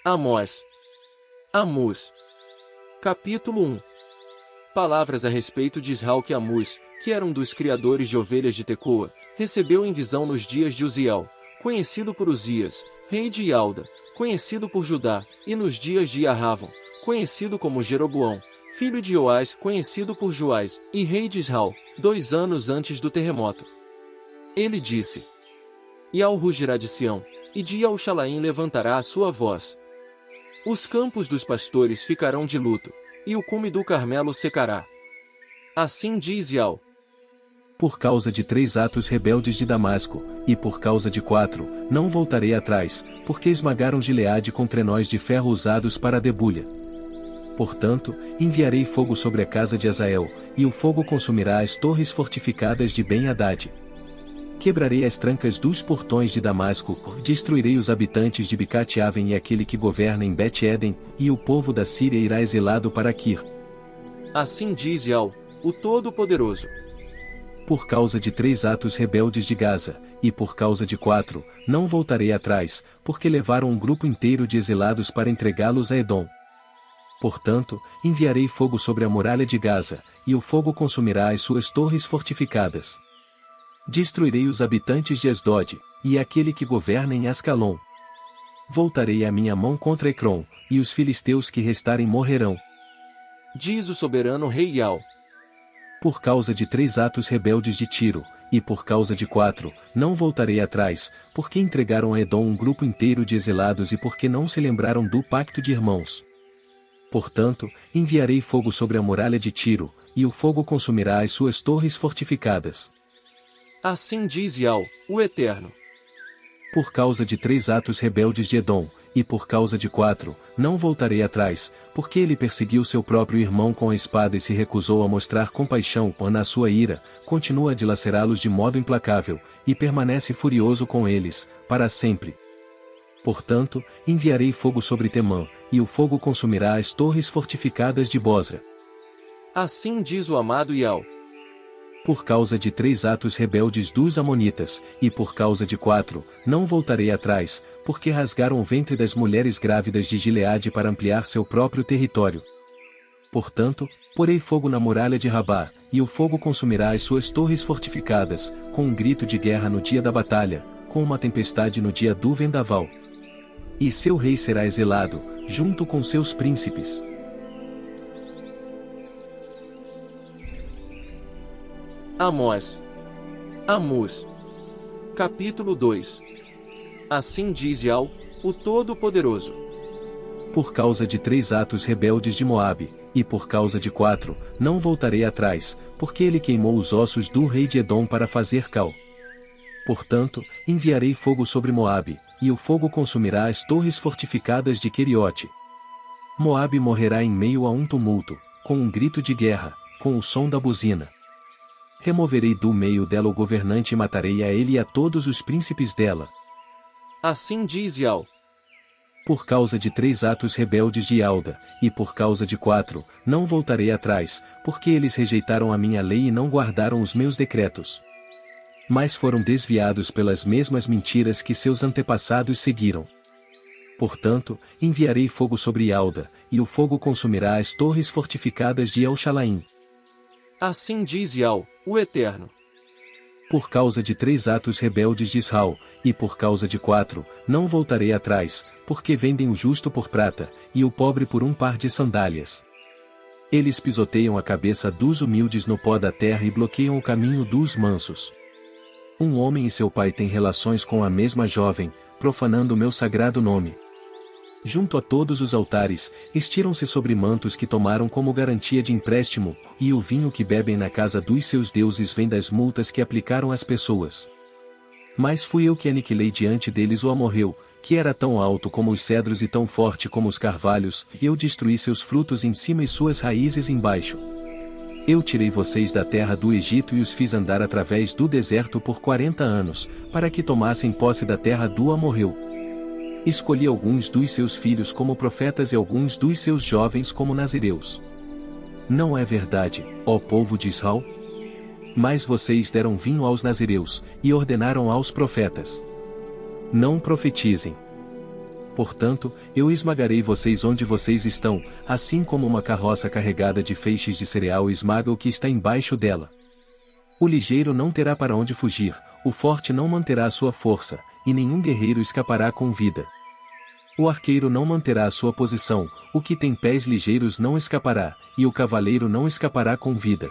Amós. Amós. Capítulo 1. Palavras a respeito de Israel que Amós, que era um dos criadores de ovelhas de Tecoa, recebeu em visão nos dias de Uziel, conhecido por Uzias, rei de Ialda, conhecido por Judá, e nos dias de Iarravon, conhecido como Jeroboão, filho de Joás, conhecido por Joás, e rei de Israel, 2 anos antes do terremoto. Ele disse: Ial rugirá de Sião, e de Ial-Xalaim levantará a sua voz. Os campos dos pastores ficarão de luto, e o cume do Carmelo secará. Assim diz Ial. Por causa de 3 atos rebeldes de Damasco, e por causa de 4, não voltarei atrás, porque esmagaram Gileade com trenós de ferro usados para a debulha. Portanto, enviarei fogo sobre a casa de Azael, e o fogo consumirá as torres fortificadas de Ben-Hadad. Quebrarei as trancas dos portões de Damasco, destruirei os habitantes de Bicat-Aven e aquele que governa em Bet-Eden, e o povo da Síria irá exilado para Quir. Assim diz Ial, o Todo-Poderoso. Por causa de 3 atos rebeldes de Gaza, e por causa de 4, não voltarei atrás, porque levaram um grupo inteiro de exilados para entregá-los a Edom. Portanto, enviarei fogo sobre a muralha de Gaza, e o fogo consumirá as suas torres fortificadas. Destruirei os habitantes de Asdod, e aquele que governa em Ascalon. Voltarei a minha mão contra Ecrom, e os filisteus que restarem morrerão. Diz o soberano rei Ial. Por causa de 3 atos rebeldes de Tiro, e por causa de 4, não voltarei atrás, porque entregaram a Edom um grupo inteiro de exilados e porque não se lembraram do pacto de irmãos. Portanto, enviarei fogo sobre a muralha de Tiro, e o fogo consumirá as suas torres fortificadas. Assim diz Ial, o Eterno. Por causa de 3 atos rebeldes de Edom, e por causa de 4, não voltarei atrás, porque ele perseguiu seu próprio irmão com a espada e se recusou a mostrar compaixão, ou na sua ira, continua a dilacerá-los de modo implacável, e permanece furioso com eles, para sempre. Portanto, enviarei fogo sobre Temã, e o fogo consumirá as torres fortificadas de Bosra. Assim diz o amado Ial. Por causa de 3 atos rebeldes dos Amonitas, e por causa de 4, não voltarei atrás, porque rasgaram o ventre das mulheres grávidas de Gileade para ampliar seu próprio território. Portanto, porei fogo na muralha de Rabá, e o fogo consumirá as suas torres fortificadas, com um grito de guerra no dia da batalha, com uma tempestade no dia do vendaval. E seu rei será exilado, junto com seus príncipes. Amós. Amós. Capítulo 2. Assim diz Ial, o Todo-Poderoso. Por causa de 3 atos rebeldes de Moabe, e por causa de 4, não voltarei atrás, porque ele queimou os ossos do rei de Edom para fazer cal. Portanto, enviarei fogo sobre Moabe, e o fogo consumirá as torres fortificadas de Queriote. Moabe morrerá em meio a um tumulto, com um grito de guerra, com o som da buzina. Removerei do meio dela o governante e matarei a ele e a todos os príncipes dela. Assim diz Ial. Por causa de 3 atos rebeldes de Ialda, e por causa de 4, não voltarei atrás, porque eles rejeitaram a minha lei e não guardaram os meus decretos. Mas foram desviados pelas mesmas mentiras que seus antepassados seguiram. Portanto, enviarei fogo sobre Ialda, e o fogo consumirá as torres fortificadas de El-Shalaim. Assim diz Ial, o Eterno. Por causa de 3 atos rebeldes de Israel, e por causa de 4, não voltarei atrás, porque vendem o justo por prata, e o pobre por um par de sandálias. Eles pisoteiam a cabeça dos humildes no pó da terra e bloqueiam o caminho dos mansos. Um homem e seu pai têm relações com a mesma jovem, profanando o meu sagrado nome. Junto a todos os altares, estiram-se sobre mantos que tomaram como garantia de empréstimo, e o vinho que bebem na casa dos seus deuses vem das multas que aplicaram às pessoas. Mas fui eu que aniquilei diante deles o amorreu, que era tão alto como os cedros e tão forte como os carvalhos, e eu destruí seus frutos em cima e suas raízes embaixo. Eu tirei vocês da terra do Egito e os fiz andar através do deserto por 40 anos, para que tomassem posse da terra do amorreu. Escolhi alguns dos seus filhos como profetas e alguns dos seus jovens como nazireus. Não é verdade, ó povo de Israel? Mas vocês deram vinho aos nazireus, e ordenaram aos profetas: não profetizem. portanto, eu esmagarei vocês onde vocês estão, assim como uma carroça carregada de feixes de cereal esmaga o que está embaixo dela. O ligeiro não terá para onde fugir, o forte não manterá a sua força, e nenhum guerreiro escapará com vida. O arqueiro não manterá a sua posição, o que tem pés ligeiros não escapará, e o cavaleiro não escapará com vida.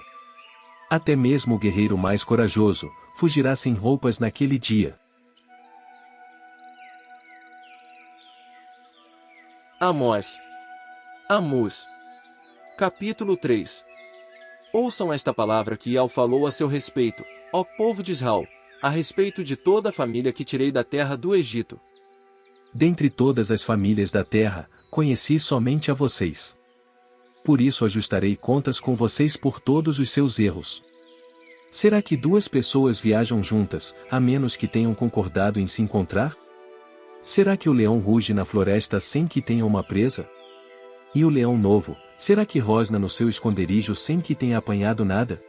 Até mesmo o guerreiro mais corajoso, fugirá sem roupas naquele dia. Amós. Amós. Capítulo 3. Ouçam esta palavra que Ial falou a seu respeito, ó povo de Israel, a respeito de toda a família que tirei da terra do Egito. Dentre todas as famílias da terra, conheci somente a vocês. Por isso ajustarei contas com vocês por todos os seus erros. Será que duas pessoas viajam juntas, a menos que tenham concordado em se encontrar? Será que o leão ruge na floresta sem que tenha uma presa? E o leão novo, será que rosna no seu esconderijo sem que tenha apanhado nada?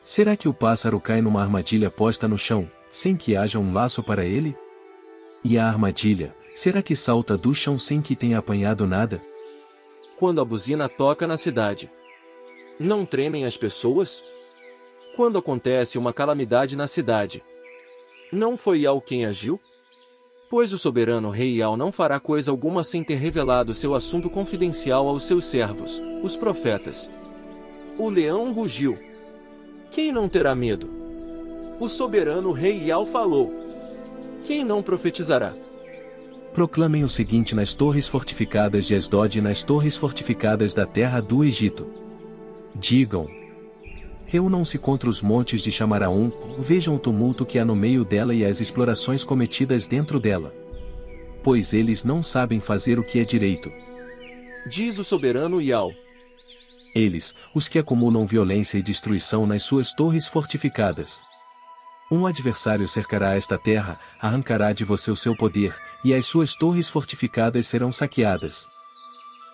Será que o pássaro cai numa armadilha posta no chão, sem que haja um laço para ele? E a armadilha, será que salta do chão sem que tenha apanhado nada? Quando a buzina toca na cidade, não tremem as pessoas? Quando acontece uma calamidade na cidade, não foi Ial quem agiu? Pois o soberano rei Ial não fará coisa alguma sem ter revelado seu assunto confidencial aos seus servos, os profetas. O leão rugiu. Quem não terá medo? O soberano rei Ial falou. Quem não profetizará? Proclamem o seguinte nas torres fortificadas de Asdod e nas torres fortificadas da terra do Egito. Digam: reúnam-se contra os montes de Chamaraum, vejam o tumulto que há no meio dela e as explorações cometidas dentro dela. Pois eles não sabem fazer o que é direito. Diz o soberano Ial. Eles, os que acumulam violência e destruição nas suas torres fortificadas. Um adversário cercará esta terra, arrancará de você o seu poder, e as suas torres fortificadas serão saqueadas.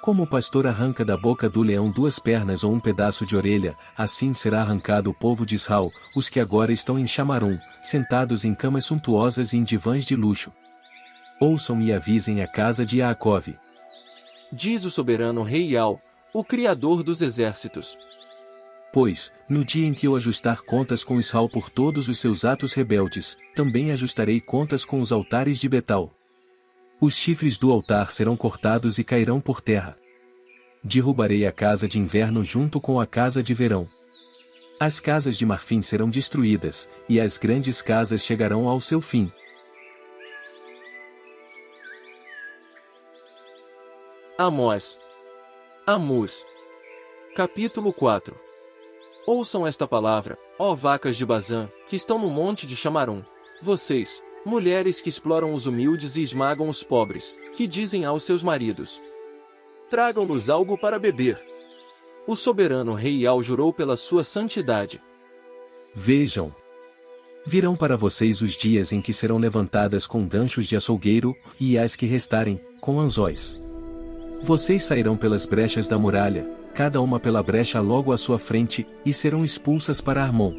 Como o pastor arranca da boca do leão duas pernas ou um pedaço de orelha, assim será arrancado o povo de Israel, os que agora estão em Chamarum, sentados em camas suntuosas e em divãs de luxo. Ouçam e avisem a casa de Yaacov. Diz o soberano rei Ial, o Criador dos exércitos. Pois, no dia em que eu ajustar contas com Israel por todos os seus atos rebeldes, também ajustarei contas com os altares de Betal. Os chifres do altar serão cortados e cairão por terra. Derrubarei a casa de inverno junto com a casa de verão. As casas de marfim serão destruídas, e as grandes casas chegarão ao seu fim. Amós. Amós. Capítulo 4. Ouçam esta palavra, ó vacas de Bazã, que estão no monte de Chamarum, vocês, mulheres que exploram os humildes e esmagam os pobres, que dizem aos seus maridos: tragam-nos algo para beber. O soberano rei Ial jurou pela sua santidade. Vejam. Virão para vocês os dias em que serão levantadas com ganchos de açougueiro, e as que restarem, com anzóis. Vocês sairão pelas brechas da muralha, cada uma pela brecha logo à sua frente, e serão expulsas para Armon.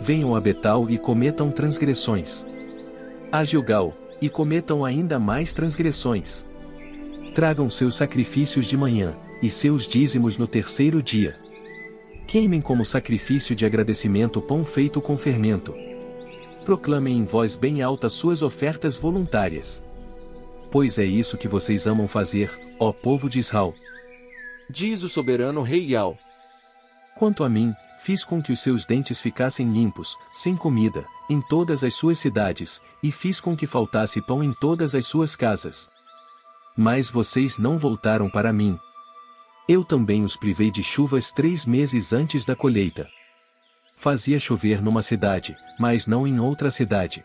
Venham a Betal e cometam transgressões. A Gilgal, e cometam ainda mais transgressões. Tragam seus sacrifícios de manhã, e seus dízimos no terceiro dia. Queimem como sacrifício de agradecimento pão feito com fermento. Proclamem em voz bem alta suas ofertas voluntárias. Pois é isso que vocês amam fazer, ó povo de Israel. Diz o soberano rei Ial. Quanto a mim, fiz com que os seus dentes ficassem limpos, sem comida, em todas as suas cidades, e fiz com que faltasse pão em todas as suas casas. Mas vocês não voltaram para mim. Eu também os privei de chuvas 3 meses antes da colheita. Fazia chover numa cidade, mas não em outra cidade.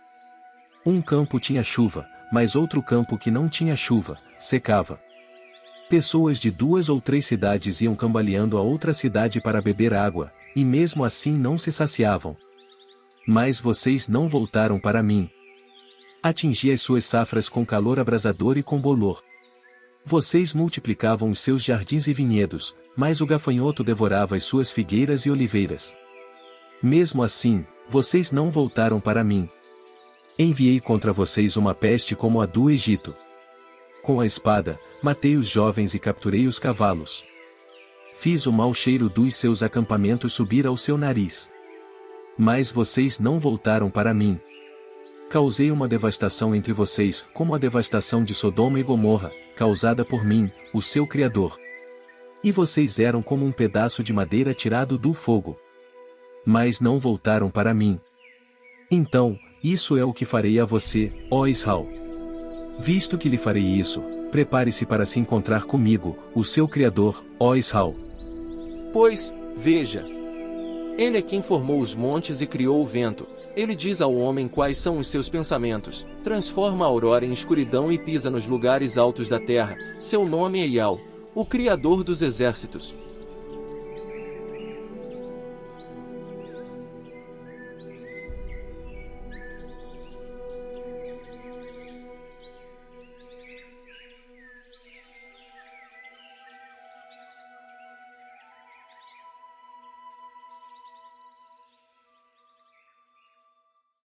Um campo tinha chuva, mas outro campo que não tinha chuva, secava. Pessoas de 2 ou 3 cidades iam cambaleando a outra cidade para beber água, e mesmo assim não se saciavam. Mas vocês não voltaram para mim. Atingi as suas safras com calor abrasador e com bolor. Vocês multiplicavam os seus jardins e vinhedos, mas o gafanhoto devorava as suas figueiras e oliveiras. Mesmo assim, vocês não voltaram para mim. Enviei contra vocês uma peste como a do Egito. Com a espada, matei os jovens e capturei os cavalos. Fiz o mau cheiro dos seus acampamentos subir ao seu nariz. Mas vocês não voltaram para mim. Causei uma devastação entre vocês, como a devastação de Sodoma e Gomorra, causada por mim, o seu Criador. E vocês eram como um pedaço de madeira tirado do fogo. Mas não voltaram para mim. Então, isso é o que farei a você, ó Israel. Visto que lhe farei isso, prepare-se para se encontrar comigo, o seu Criador, ó Israel. Pois, veja, ele é quem formou os montes e criou o vento. Ele diz ao homem quais são os seus pensamentos, transforma a aurora em escuridão e pisa nos lugares altos da terra. Seu nome é Ial, o Criador dos exércitos.